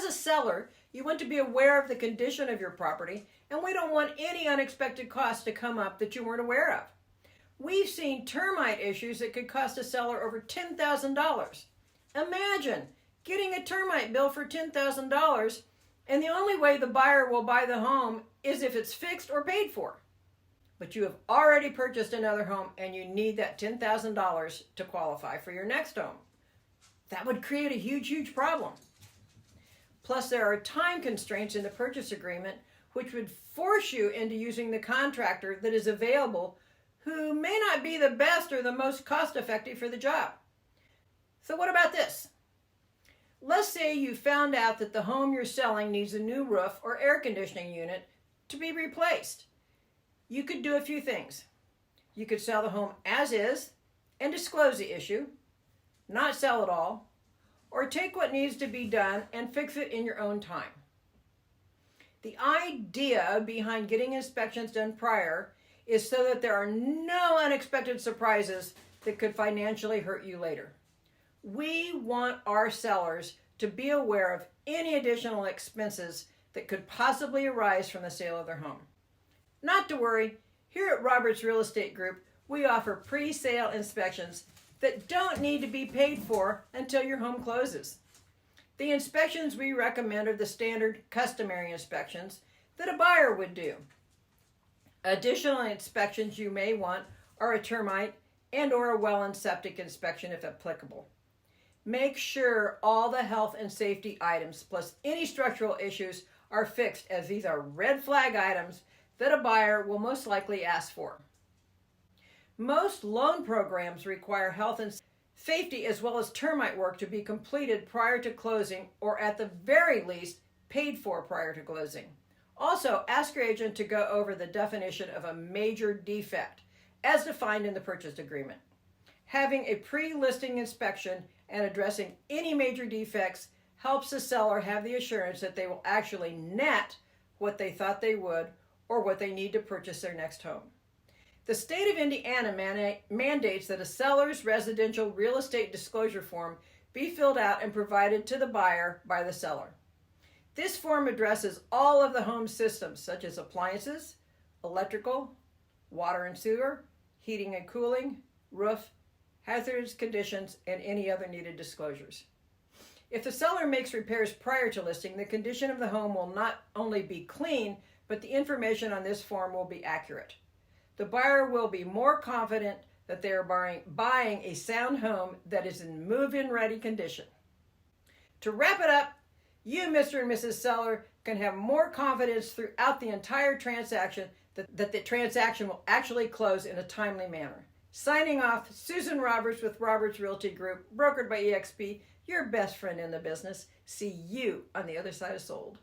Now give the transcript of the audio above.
As a seller, you want to be aware of the condition of your property, and we don't want any unexpected costs to come up that you weren't aware of. We've seen termite issues that could cost a seller over $10,000. Imagine getting a termite bill for $10,000, and the only way the buyer will buy the home is if it's fixed or paid for. But you have already purchased another home and you need that $10,000 to qualify for your next home. That would create a huge problem. Plus, there are time constraints in the purchase agreement which would force you into using the contractor that is available who may not be the best or the most cost-effective for the job. So what about this? Let's say you found out that the home you're selling needs a new roof or air conditioning unit to be replaced. You could do a few things. You could sell the home as is and disclose the issue, not sell it all, or take what needs to be done and fix it in your own time. The idea behind getting inspections done prior is so that there are no unexpected surprises that could financially hurt you later. We want our sellers to be aware of any additional expenses that could possibly arise from the sale of their home. Not to worry, here at Roberts Real Estate Group, we offer pre-sale inspections that don't need to be paid for until your home closes. The inspections we recommend are the standard customary inspections that a buyer would do. Additional inspections you may want are a termite and/or a well and septic inspection if applicable. Make sure all the health and safety items plus any structural issues are fixed, as these are red flag items that a buyer will most likely ask for. Most loan programs require health and safety as well as termite work to be completed prior to closing, or at the very least paid for prior to closing. Also, ask your agent to go over the definition of a major defect as defined in the purchase agreement. Having a pre-listing inspection and addressing any major defects helps the seller have the assurance that they will actually net what they thought they would or what they need to purchase their next home. The state of Indiana mandates that a seller's residential real estate disclosure form be filled out and provided to the buyer by the seller. This form addresses all of the home systems such as appliances, electrical, water and sewer, heating and cooling, roof, hazardous conditions, and any other needed disclosures. If the seller makes repairs prior to listing, the condition of the home will not only be clean, but the information on this form will be accurate. The buyer will be more confident that they are buying a sound home that is in move-in ready condition. To wrap it up, you, Mr. and Mrs. Seller, can have more confidence throughout the entire transaction that the transaction will actually close in a timely manner. Signing off, Susan Roberts with Roberts Realty Group, brokered by eXp, your best friend in the business. See you on the other side of sold.